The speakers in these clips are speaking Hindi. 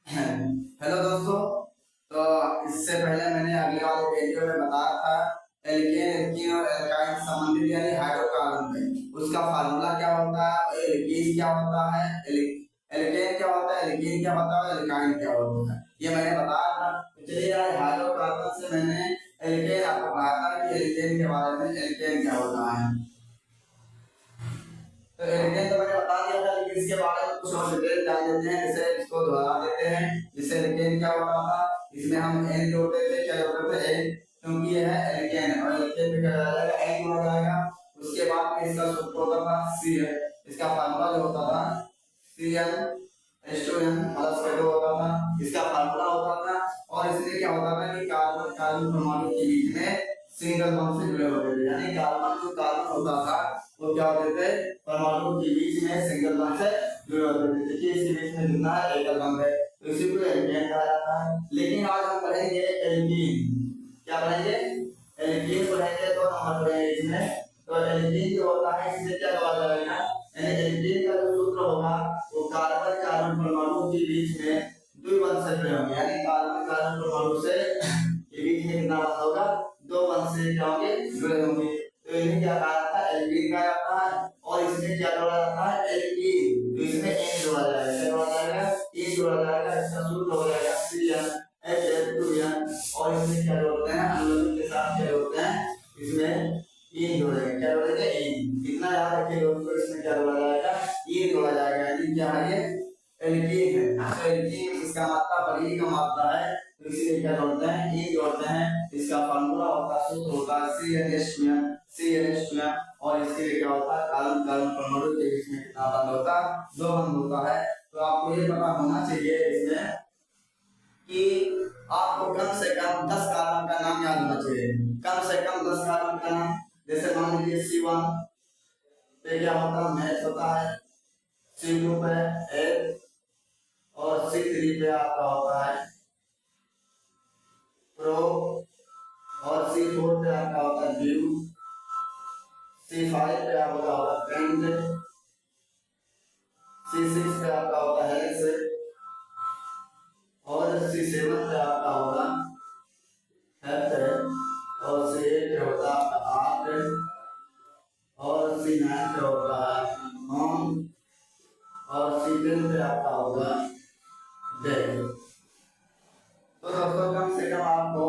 हेलो दोस्तों। तो इससे पहले मैंने अगले वाले वीडियो में बताया था एल्केन एल्कीन और एल्काइन संबंधित यानी हाइड्रोकार्बन में उसका फार्मूला क्या होता है, एल्कीन क्या होता है, एल्केन क्या होता है, एल्कीन क्या होता है, एल्काइन क्या होता है, ये मैंने बताया था। तो चलिए यार हाइड्रोकार्बन से मैंने एल्केन आपको बताया था कि एल्केन के बारे में, एल्केन क्या होता है। तो एल्केन तो मैंने बता दिया था, लेकिन इसके बारे में कुछ और डिटेल जान लेते हैं, जैसे इसको दोहरा देते हैं। जैसे एल्केन क्या होता था, इसमें हम एन जोड़ते थे, क्या जोड़ते थे, एन, क्योंकि ये है एल्केन है और एल्केन में क्या जाएगा, एन जोड़ा जाएगा। उसके बाद में इसका सूत्र होता था सी है, इसका फार्मूला जो होता था Cn H2n प्लस K2 होता था, इसका फार्मूला होता था। और इसमें क्या होता था कि कार्बन कार्बन परमाणु के बीच में सिंगल बॉन्ड से जुड़े होते थे, यानी कार्बन जो कार्बन होता था वो क्या होते थे, परमाणु के बीच में सिंगल बॉन्ड से जुड़े होते थे। देखिए इसके बीच में कितना है, एकल बॉन्ड है, तो इसी को एल्केन कहा जाता है। लेकिन आज हम पढ़ेंगे एल्कीन। क्या पढ़ेंगे, एल्कीन पढ़ेंगे। तो नंबर पढ़ेंगे इसमें। तो एल्कीन जो होता है इसमें क्या कहा जाएगा, यानी एल्कीन का जो सूत्र होगा वो कार्बन कार्बन परमाणु के बीच में द्विबंध से जुड़े होंगे, यानी कार्बन कार्बन परमाणु से के बीच में कितना बंध होगा, दो बंध से क्या होंगे, जुड़े होंगे। तो इन्हें क्या कहा जाता है, एल्कीन कहा जाता है। और इसमें क्या जोड़ा जाता है, एल्कीन, तो इसमें एन जोड़ा जाएगा, क्या जोड़ा जाएगा, ए जोड़ा जाएगा। इसका सूत्र हो जाएगा CnH2n। और इसमें क्या जोड़ते हैं, अनुलंब के साथ क्या जोड़ते हैं, इसमें इन जोड़ेंगे, क्या जोड़ेंगे, इन। इतना याद रखिए दोस्तों, इसमें क्या जोड़ा जाएगा, इन जोड़ा जाएगा। यानी क्या है, ये एल्कीन है। तो एल्कीन इसका मात्रा बड़ी का मात्रा है, तो इसीलिए क्या जोड़ते हैं, इन जोड़ते हैं। इसका फार्मूला होता है, सूत्र होता है CnH2n। और इसके लिए क्या होता है, कार्बन कार्बन परमाणु के बीच में कितना बंध होता है, दो बंध होता है। तो आपको ये पता होना चाहिए इसमें कि आपको कम से कम 10 कार्बन का नाम याद होना चाहिए, कम से कम 10 कार्बन का नाम। जैसे मान लीजिए C1 पे क्या होता है, मैच होता है, C2 पे एच, और C3 पे आपका होता है प्रो, और C4 पे आपका होता है ब्यू, C5 पे आपका होगा पेंट, C6 पे आपका होता है हेलिक्स, और C7 पे आपका होगा हेप्टेन, और C8 पे होता है आपका आर्क, और C9 पे होता है नॉन, और C10 पे आपका होगा डेड। तो दोस्तों कम से कम आपको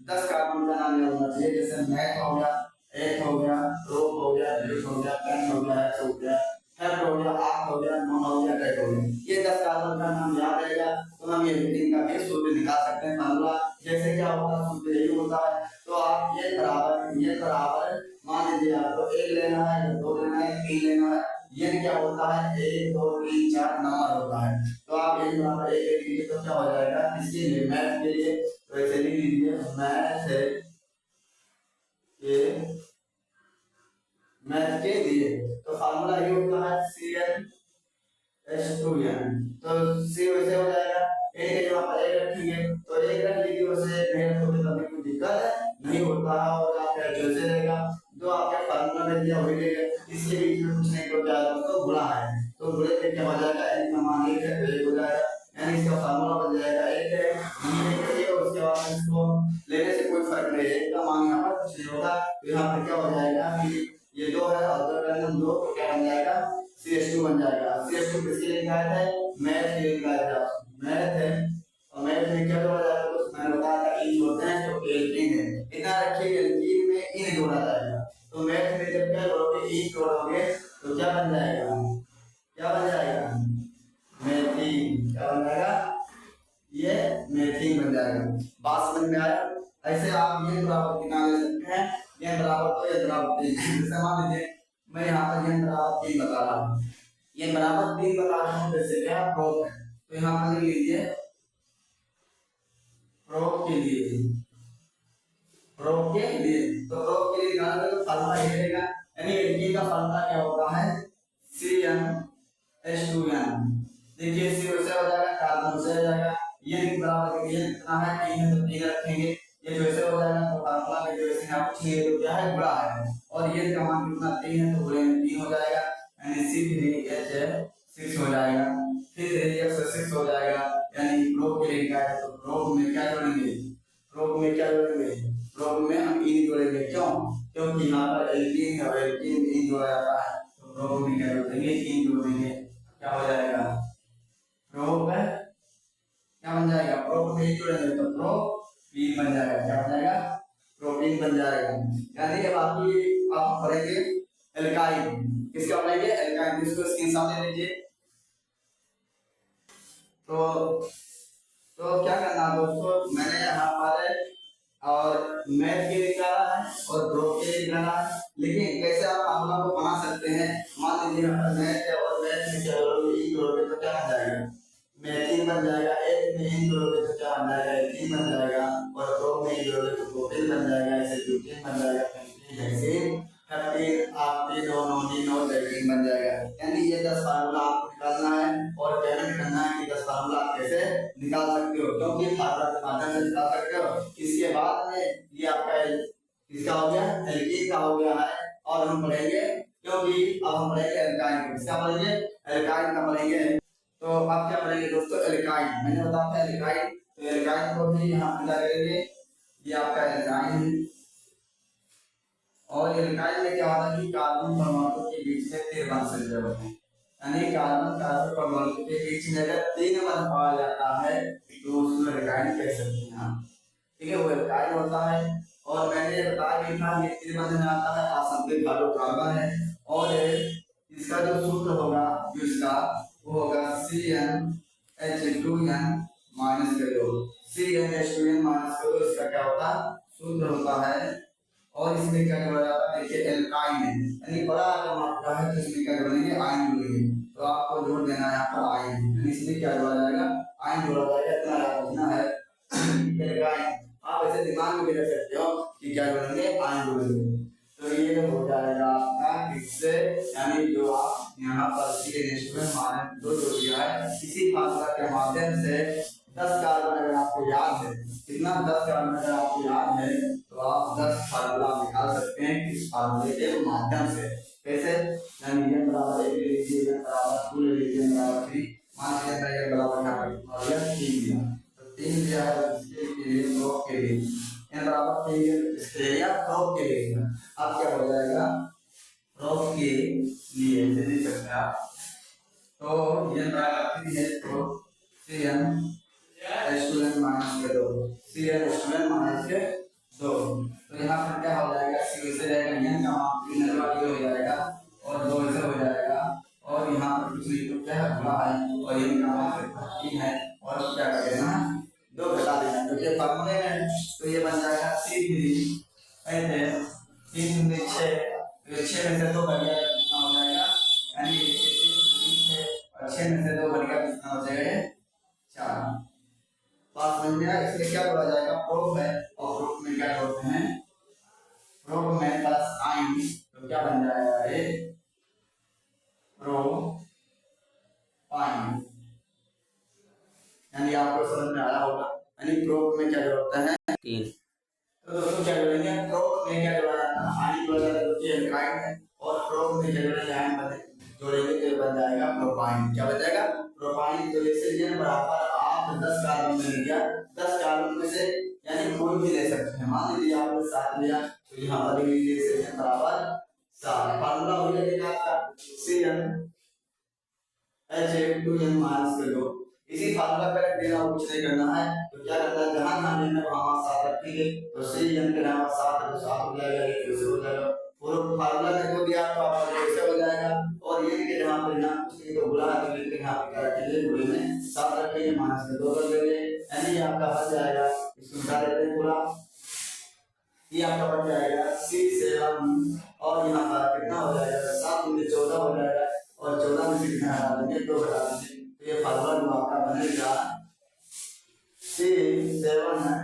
10 कार्बन का नाम याद होना चाहिए। जैसे मैथ हो गया, एक हो गया, रोप हो गया, ड्रिप हो गया, पेन हो गया, हेक्स हो गया, हेप्ट हो गया, आर्क हो गया, नॉन हो गया, डेड हो गया। ये 10 कार्बन का नाम याद रहेगा तो हम ये एल्कीन का भी सूत्र निकाल सकते हैं, फार्मूला। जैसे क्या होता है, सूत्र यही होता है। तो आप ये बराबर मान लीजिए आपको एक लेना है, दो लेना है, तीन लेना है। ये क्या होता है, 1 2 3 4 नंबर होता है। तो आप एक बराबर एक लीजिए तो क्या हो जाएगा, इसके लिए मैथ के लिए तो ऐसे लिख लीजिए, मैथ के लिए तो फार्मूला ये होता है CnH2n। तो C वैसे हो जाएगा, ए के जगह पर एक रखेंगे तो एक रख लीजिए, वैसे नहीं रखोगे तब कोई दिक्कत नहीं होता है, और आपका जैसे रहेगा जो आपके फार्मूला में दिया वही रहेगा। इसके बीच में कुछ नहीं, तो क्या तो गुणा है, तो गुणे पे क्या हो जाएगा, n का मान 1 है तो 1 हो जाएगा, यानी इसका फार्मूला बन जाएगा 1 है। और उसके बाद इसको लेने से कोई फर्क नहीं है, 1 का मान यहाँ पर कुछ नहीं होगा। तो यहाँ पर क्या हो जाएगा कि ये 2 है और 2 का 2 तो क्या बन जाएगा, CH2 बन जाएगा। CH2 किसके लिए निकाला है, मैथ के लिए निकाला है, मैथ है। और मैथ में क्या जोड़ा जाएगा, तो मैंने बताया था इन जोड़ते हैं तो एल्कीन है। इतना रखिए, एल्कीन में इन जोड़ा जाएगा। तो मैथ में जब क्या जोड़ोगे, इन जोड़ोगे तो क्या बन जाएगा, क्या बन जाएगा, मेथिन। क्या बन जाएगा, ये मेथिन बन जाएगा। बात समझ में आया। ऐसे आप ये बराबर कितना ले सकते हैं, ये बराबर तो ये बराबर 3। जैसे मान लीजिए मैं यहाँ पर ये बराबर 3 बता रहा हूँ, ये बराबर 3 बता रहा हूँ, जैसे क्या प्रोब है तो यहाँ पर लिख लीजिए प्रोब के लिए, प्रोब के लिए। तो प्रोब के लिए निकालना तो फार्मूला ये रहेगा, यानी एल्कीन का फार्मूला क्या होता है, CnH2n। देखिए C वैसे हो जाएगा, कार्बन से हो जाएगा, ये बराबर ये कितना है, 3 है तो 3 रखेंगे। ये वैसे हो जाएगा तो फार्मूला में जो ऐसे आप पूछिए तो क्या है, गुणा है, और ये का मान कितना 3 है तो गुणे में 3 हो जाएगा, यानी C3H6 हो जाएगा। फिर 6 फिक्स हो जाएगा, यानी प्रोब के लिए क्या है तो प्रोब में क्या जोड़ेंगे, प्रोब में क्या जोड़ेंगे, प्रोब में हम इन जोड़ेंगे, क्यों, क्योंकि यहाँ पर एल्कीन है और एल्कीन में इन जोड़ा जाता है, तो प्रोब में क्या जोड़ेंगे, इन जोड़ेंगे, क्या हो जाएगा, प्रोब क्या बन जाएगा, प्रोब में इन जोड़ेंगे तो प्रोपीन बन जाएगा, क्या बन जाएगा, प्रोटीन बन जाएगा। यानी कि बाकी आप पढ़ेंगे एल्काइन, किसका पढ़ेंगे, एल्काइन, इसको स्क्रीनशॉट ले लीजिए। तो क्या करना है दोस्तों, मैंने यहाँ पर और मैथ के निकाला है और ग्रुप के निकाला है, लेकिन कैसे आप फार्मूला को बना सकते हैं, मान लीजिए मैथ है और मैथ में क्या करोगे, ई करोगे तो क्या बन जाएगा, मैथिन बन जाएगा, एक में इन करोगे तो क्या बन जाएगा, एथीन बन जाएगा, और दो में इन करोगे तो प्रोटीन बन जाएगा, ऐसे ब्यूटेन बन जाएगा, ऐसे हेप्टेन, आक्टेन और नोनिन और लेक्टिन बन जाएगा। यानी ये 10 फार्मूला आपको निकालना है और कैसे करना है कि 10 फार्मूला आप कैसे निकाल सकते हो, क्योंकि फार्मूला के माध्यम से निकाल सकते हो। इसके बाद में ये आपका इसका हो गया, एल्कीन का हो गया है, और हम पढ़ेंगे, क्योंकि अब हम पढ़ेंगे एल्काइन को, किसका पढ़ेंगे, एल्काइन का पढ़ेंगे। तो आप क्या पढ़ेंगे दोस्तों, एल्काइन, मैंने बताया था एल्काइन, तो एल्काइन को भी यहाँ पे करेंगे, ये आपका एल्काइन है, और एल्काइन में क्या होता है कि कार्बन परमाणु के बीच में 3 बंध संयोजक होते हैं, यानी कार्बन कार्बन परमाणु के बीच में अगर 3 बंध पाया जाता है तो उसको एल्काइन कह सकते हैं हम, ठीक है, वो एल्काइन होता है। और मैंने बताया भी था ये 3 बंध में आता है, असंतुलित हाइड्रोकार्बन है, और इसका जो सूत्र होगा, जो इसका वो होगा CnH2n -2 इसका क्या होता है, सूत्र होता है। और इसमें क्या जोड़ा जाता है, देखिए एल्काइन है, यानी बड़ा अगर मात्रा है तो इसमें क्या जोड़ेंगे, आयन जोड़ेंगे, तो आपको जोड़ देना है यहाँ पर आयन, इसमें क्या जोड़ा जाएगा, आयन जोड़ा जाएगा, इतना याद रखना है एल्काइन। आप ऐसे दिमाग में भी रख सकते हो कि क्या जोड़ेंगे, आयन जोड़ेंगे, तो ये हो जाएगा आपका इससे, यानी जो आप यहाँ पर CnH2 जोड़ दिया है, इसी फार्मूला के माध्यम से 10 कार्बन अगर आपको याद है, कितना 10 कार्बन अगर आपको याद है तो आप 10 फार्मूला निकाल सकते हैं इस फार्मूले के माध्यम से। कैसे, यानी n बराबर 1 ले लीजिए, n बराबर 2 ले लीजिए, n बराबर 3, मान लीजिए मैं n बराबर यहाँ पर 3 दिया, तो 3 दिया है इसके लिए प्रोब के लिए, n बराबर 3 इसके लिए या प्रोब के लिए, अब क्या हो जाएगा, प्रोब के लिए ऐसे लिख सकते हैं आप, तो n बराबर 3 है तो CnH2n -2, तो यहाँ पर क्या हो जाएगा, C से रहेगा n का मान 3 हो जाएगा और 2 से हो जाएगा, और यहाँ पर कुछ नहीं तो क्या है बड़ा है, और n का मान 3 है, और क्या कर देना, 2 घटा देना, क्योंकि फार्मूले में तो ये बन जाएगा C3 ऐसे 3 में 6, तो 6 में से 2 घट गया कितना हो जाएगा, यानी 6 में से 2 घट गया कितना हो जाएगा 4। बात समझ में आया, इसलिए क्या बोला जाएगा, प्रोब है, और प्रोब में क्या जोड़ते हैं, प्रोब में प्लस आयन, तो क्या बन जाएगा ये प्रोपाइन, यानी आपको समझ में आया होगा, यानी प्रोब में क्या जोड़ते हैं 3, तो दोस्तों क्या जोड़ेंगे, प्रोब में क्या जोड़ा जाता है, आयन जोड़ा जाता है जो कि एल्काइन है, और प्रोब में क्या जोड़ेंगे, आयन जोड़ेंगे तो बन जाएगा प्रोपाइन, क्या बन जाएगा प्रोपाइन। तो जैसे n बराबर आप 10 कार्बन में लिया, 10 कार्बन में से यानी कोई भी ले सकते हैं, मान लीजिए आपने 7 लिया तो यहाँ पर लिख लीजिए n बराबर 7, फार्मूला हो जाएगा आपका CnH2n-2, इसी फार्मूला पे रख देना, कुछ नहीं करना है, तो क्या करना है, जहां जहां लेना है वहां 7 रखेंगे, तो Cn के नाम 7 है तो 7 हो जाएगा, ये कैसे हो जाएगा, पूरा फार्मूला में जो दिया तो आपका कैसे हो जाएगा, और ये के जहां पे ना कुछ नहीं तो बुला तो ये के यहां पे क्या रखेंगे, बुरे में 7 रखेंगे, -2 कर देंगे, यानी आपका बन जाएगा, इसको हटा देते हैं पूरा, ये आपका बन जाएगा C7, और यहाँ पर कितना हो जाएगा, 7 में 14 हो जाएगा, और 14 में से कितना हटा देंगे, 2 हटा देंगे, तो ये फार्मूला जो आपका बनेगा C7 है,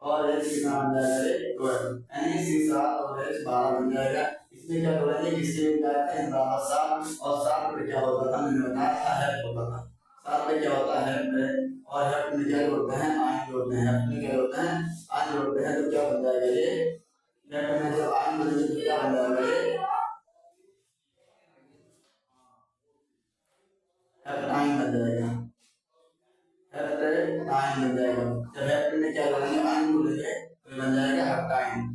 और H कितना बन जाएगा 12, यानी C7 और H 12 बन जाएगा। इसमें क्या बोलेंगे, किसके लिए कहते हैं बराबर 7, और 7 पे क्या होता था, मैंने बताया था हेल्प होता था, 7 पे क्या होता है हेल्प, और हेल्प में क्या जोड़ते हैं, आयन जोड़ते हैं, हेल्प में क्या जोड़ते हैं, आयन जोड़ते हैं, तो क्या बन जाएगा ये, हेल्प में जब आयन बनेंगे तो क्या बन जाएगा ये हेप्टाइन बन जाएगा, टाइम बन जाएगा। जब हेप्टेन में क्या करेंगे आयन बोलेंगे तो बन जाएगा हेप्टाइन।